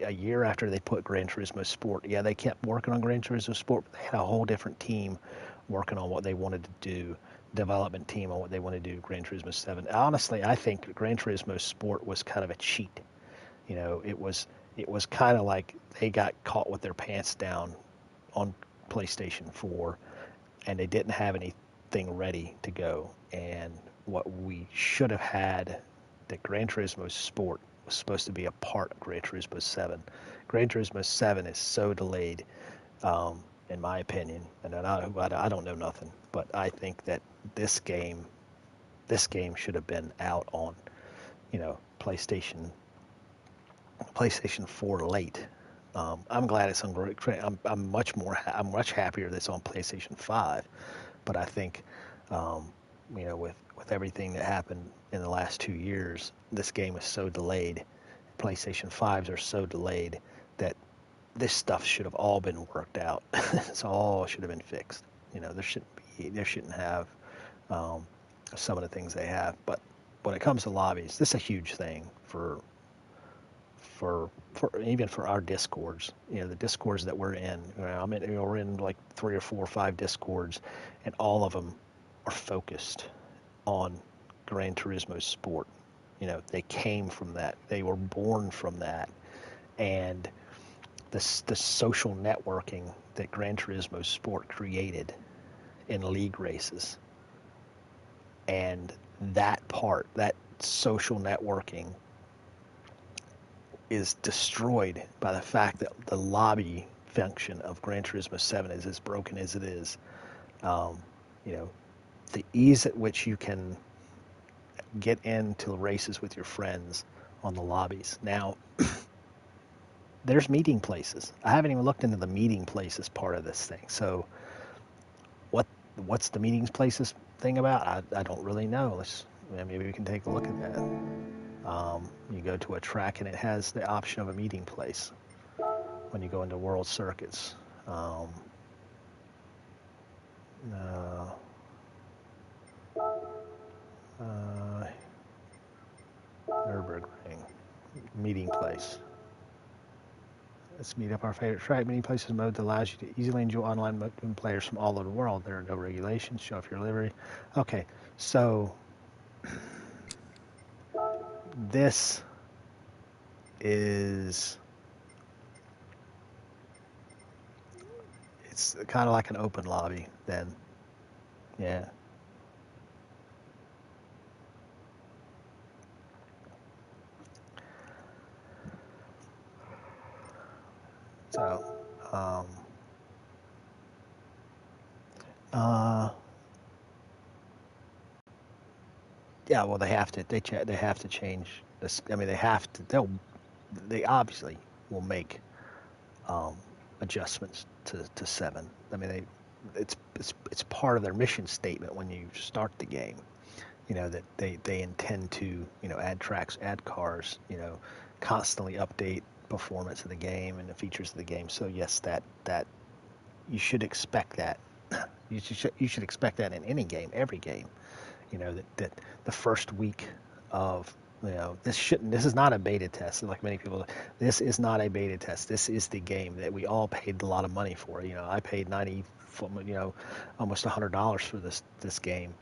a year after they put Gran Turismo Sport, yeah, they kept working on Gran Turismo Sport, but they had a whole different team working on what they wanted to do, development team on what they wanted to do, Gran Turismo 7. Honestly, I think Gran Turismo Sport was kind of a cheat. It was kind of like they got caught with their pants down on PlayStation 4, and they didn't have anything ready to go. And what we should have had, that Gran Turismo Sport was supposed to be a part of Gran Turismo 7. Gran Turismo 7 is so delayed, in my opinion, and I don't know nothing, but I think that this game should have been out on, PlayStation 4 late. I'm glad it's on. I'm much happier that it's on PlayStation 5, but I think, with everything that happened in the last 2 years, this game is so delayed. PlayStation 5s are so delayed that this stuff should have all been worked out. It's all should have been fixed. There shouldn't have, some of the things they have. But when it comes to lobbies, this is a huge thing for even for our discords, the discords that we're in. We're in like 3 or 4 or 5 discords, and all of them are focused on Gran Turismo Sport. They came from that. They were born from that, and the social networking that Gran Turismo Sport created in league races, and that social networking is destroyed by the fact that the lobby function of Gran Turismo 7 is as broken as it is. The ease at which you can get into races with your friends on the lobbies. Now, there's meeting places. I haven't even looked into the meeting places part of this thing. So what's the meeting places thing about? I don't really know. Maybe we can take a look at that. You go to a track and it has the option of a meeting place when you go into World Circuits. Nürburgring meeting place. Let's meet up our favorite track. Meeting places mode that allows you to easily enjoy online players from all over the world. There are no regulations. Show off your livery. Okay, so this is, it's kind of like an open lobby then. Yeah. So, yeah, well, they have to. They have to change this. I mean, they have to. They obviously will make adjustments to 7. I mean, it's part of their mission statement when you start the game. That they intend to add tracks, add cars, constantly update performance of the game and the features of the game. So yes, that you should expect that. You should expect that in any game, every game. That the first week of this is not a beta test. Like many people, this is not a beta test. This is the game that we all paid a lot of money for. I paid almost $100 for this game,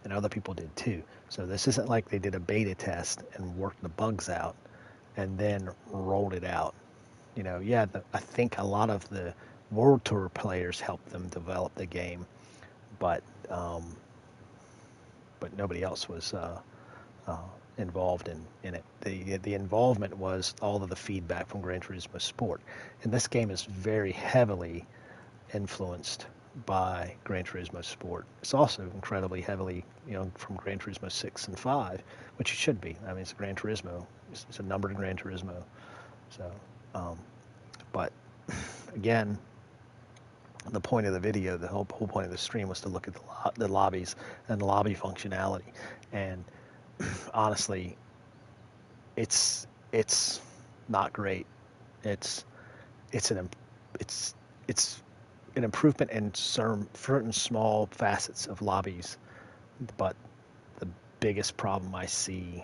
and other people did too. So this isn't like they did a beta test and worked the bugs out and then rolled it out. I think a lot of the World Tour players helped them develop the game, but nobody else was involved in it. The involvement was all of the feedback from Gran Turismo Sport, and this game is very heavily influenced by Gran Turismo Sport. It's also incredibly heavily, from Gran Turismo 6 and 5, which it should be. I mean, it's a Gran Turismo. It's a numbered Gran Turismo. So, but again, the point of the video, the whole point of the stream was to look at the lobbies and the lobby functionality. And honestly, it's not great. It's an improvement in certain small facets of lobbies, but the biggest problem I see,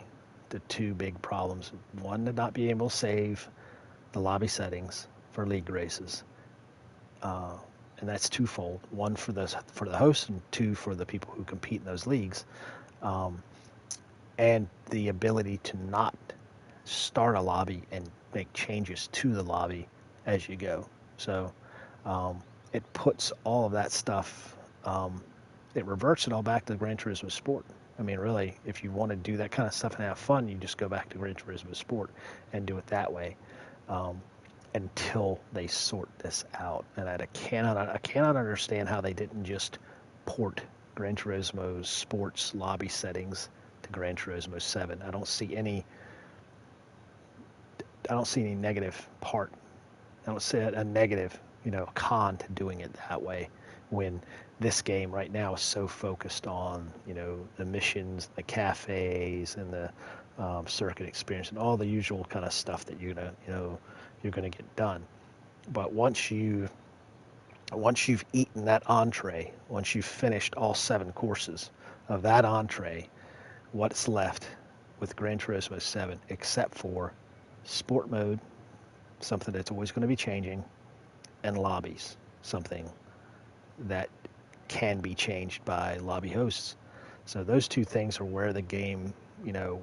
the two big problems: one, to not be able to save the lobby settings for league races, and that's twofold: one for the host, and two for the people who compete in those leagues, and the ability to not start a lobby and make changes to the lobby as you go. So it puts all of that stuff, it reverts it all back to Gran Turismo Sport. I mean, really, if you want to do that kind of stuff and have fun, you just go back to Gran Turismo Sport and do it that way, until they sort this out. And I cannot understand how they didn't just port Gran Turismo Sport's lobby settings to Gran Turismo 7. I don't see any negative part. I don't see a negative, con to doing it that way, when this game right now is so focused on, the missions, the cafes, and the circuit experience, and all the usual kind of stuff that you're gonna get done. But once you've eaten that entree, once you've finished all 7 courses of that entree, what's left with Gran Turismo 7, except for sport mode, something that's always going to be changing, and lobbies, something that can be changed by lobby hosts. So those two things are where the game,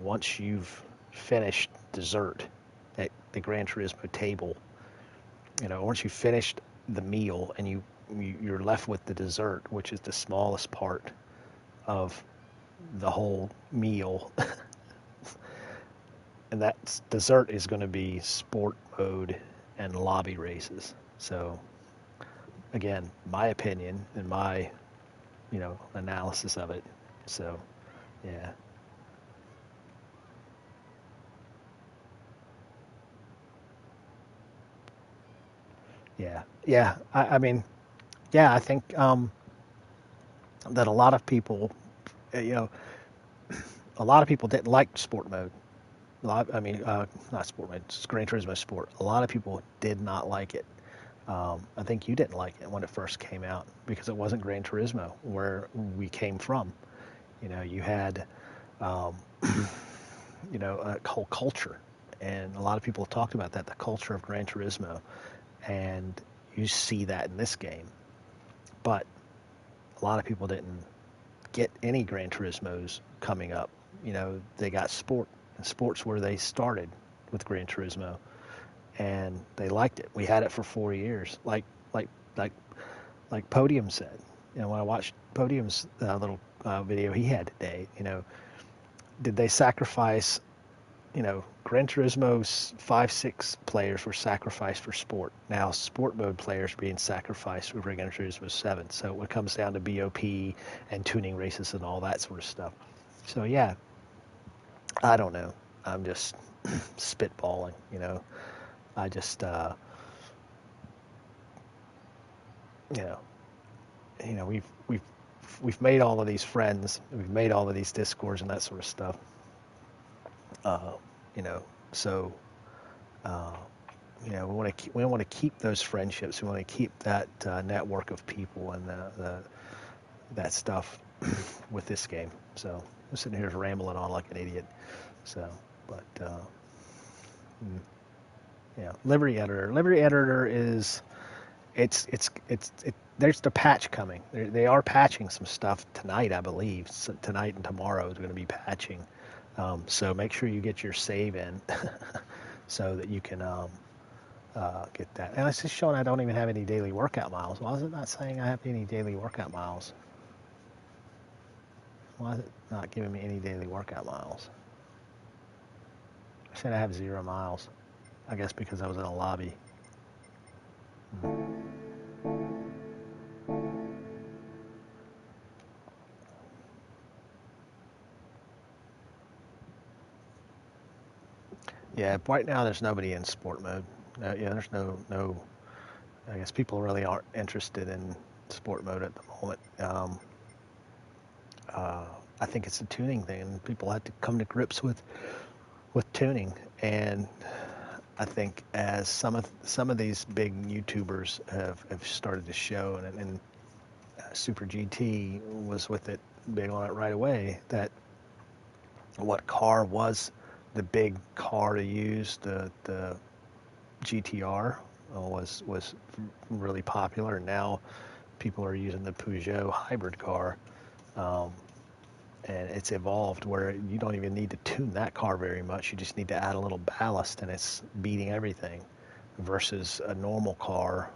once you've finished dessert at the Gran Turismo table, once you've finished the meal and you're left with the dessert, which is the smallest part of the whole meal, and that dessert is going to be sport mode and lobby races. So again, my opinion and my analysis of it. So yeah. Yeah. I mean, yeah, I think that a lot of people, you know, a lot of people didn't like sport mode. Not sport mode, it's Gran Turismo Sport. A lot of people did not like it. I think you didn't like it when it first came out because it wasn't Gran Turismo where we came from. You had, um, a whole culture, and a lot of people have talked about that, the culture of Gran Turismo, and you see that in this game. But a lot of people didn't get any Gran Turismos coming up. They got Sport, and Sport's where they started with Gran Turismo, and they liked it. We had it for 4 years, like like like Podium said. When I watched Podium's little video he had today, did they sacrifice? Gran Turismo's 5, 6 players were sacrificed for sport. Now, sport mode players are being sacrificed for Gran Turismo 7. So it comes down to BOP and tuning races and all that sort of stuff. So yeah, I don't know. I'm just spitballing. I just you know, we've made all of these friends. We've made all of these discords and that sort of stuff. Uh, you know, so. Uh, we want to keep those friendships. We want to keep that network of people and that stuff with this game. So I'm sitting here rambling on like an idiot. So, but yeah, Liberty Editor is there's the patch coming. They are patching some stuff tonight, I believe. So tonight and tomorrow is going to be patching. So make sure you get your save in so that you can get that. And it's just showing I don't even have any daily workout miles. Why is it not saying I have any daily workout miles? Why is it not giving me any daily workout miles? I said I have 0 miles. I guess because I was in a lobby. Yeah, right now there's nobody in sport mode. There's no. I guess people really aren't interested in sport mode at the moment. I think it's a tuning thing, and people have to come to grips with tuning. And I think as some of these big YouTubers have started to show, and Super GT was with it big on it right away, that what car was the big car to use, the GTR was really popular, and now people are using the Peugeot hybrid car. And it's evolved where you don't even need to tune that car very much. You just need to add a little ballast, and it's beating everything. Versus a normal car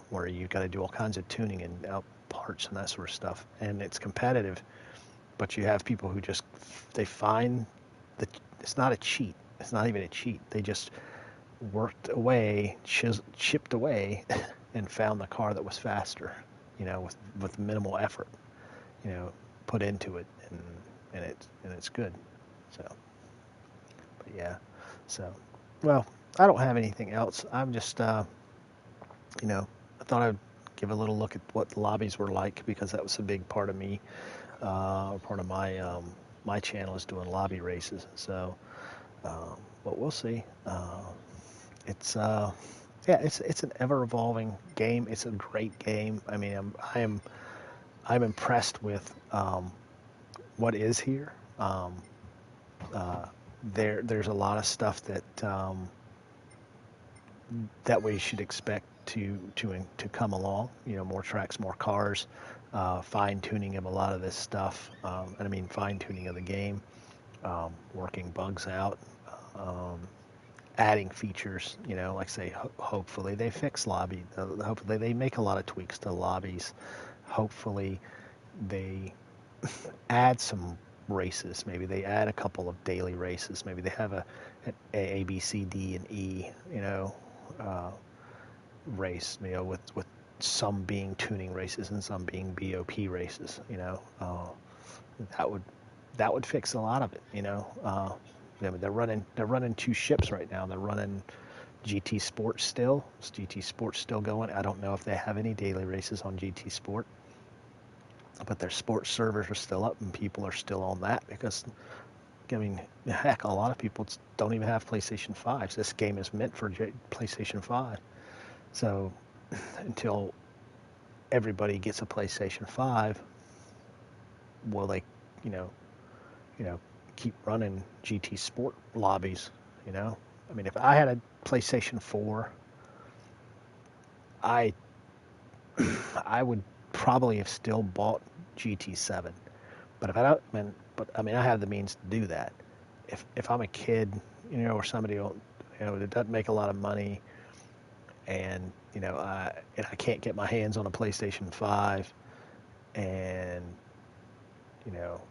where you've got to do all kinds of tuning and out parts and that sort of stuff. And it's competitive, but you have people who they find that it's not a cheat. It's not even a cheat. They just worked away, chipped away, and found the car that was faster. With minimal effort. Put into it, and it's good. So, but yeah, so well, I don't have anything else. I'm just I thought I'd give a little look at what the lobbies were like because that was a big part of me, part of my channel is doing lobby races. So, but we'll see. It's yeah, it's an ever evolving game. It's a great game. I mean, I'm impressed with what is here. there's a lot of stuff that we should expect to come along. More tracks, more cars, fine tuning of a lot of this stuff, and I mean fine tuning of the game, working bugs out, um, adding features. Like say, hopefully they fix lobby. Hopefully they make a lot of tweaks to lobbies. Hopefully they add some races. Maybe they add a couple of daily races. Maybe they have a B, C, D, and E. Uh, race. With some being tuning races and some being BOP races. That would fix a lot of it. They're running two ships right now. They're running GT Sport still. Is GT Sport still going? I don't know if they have any daily races on GT Sport, but their sports servers are still up and people are still on that because, I mean, heck, a lot of people don't even have PlayStation 5s. This game is meant for PlayStation 5. So until everybody gets a PlayStation 5, will they, you know, keep running GT Sport lobbies? I mean, if I had a PlayStation 4, I I would probably have still bought GT7. But if I don't, I mean, I have the means to do that. If I'm a kid, or somebody, that doesn't make a lot of money, and I can't get my hands on a PlayStation 5, and you know,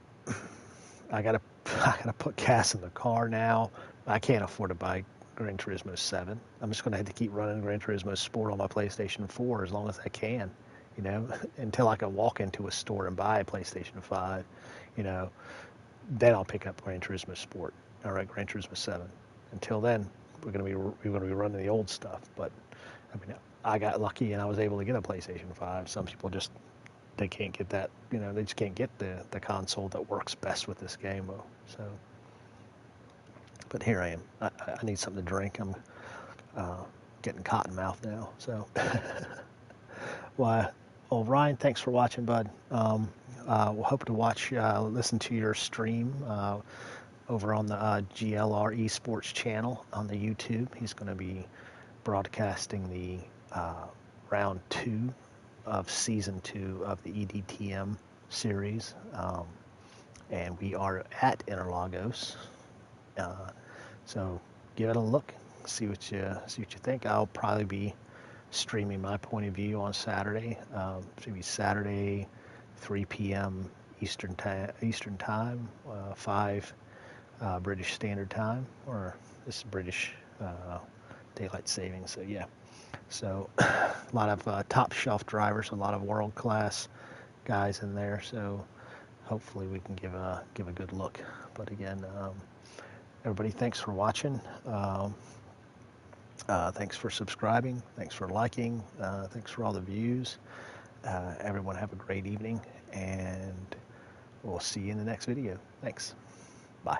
I gotta I gotta put gas in the car now. I can't afford to buy Gran Turismo 7. I'm just gonna have to keep running Gran Turismo Sport on my PlayStation 4 as long as I can, until I can walk into a store and buy a PlayStation 5. you know, then I'll pick up Gran Turismo Sport. All right, Gran Turismo 7. Until then, we're gonna be running the old stuff. But I mean, I got lucky and I was able to get a PlayStation 5. Some people just they can't get that. They just can't get the console that works best with this game. So, but here I am. I need something to drink. I'm getting cotton mouth now. So, well, Ryan, thanks for watching, bud. We'll hope to listen to your stream over on the GLR Esports channel on the YouTube. He's going to be broadcasting the round 2 of season 2 of the eDTM series, and we are at Interlagos. So give it a look, see what you think. I'll probably be streaming my point of view on Saturday. Maybe Saturday, 3 p.m. Eastern time, 5 British Standard Time, or this is British daylight savings. So yeah. So a lot of top shelf drivers, a lot of world class guys in there. So hopefully we can give a good look. But again, everybody, thanks for watching. Thanks for subscribing. Thanks for liking. Thanks for all the views. Everyone have a great evening, and we'll see you in the next video. Thanks. Bye.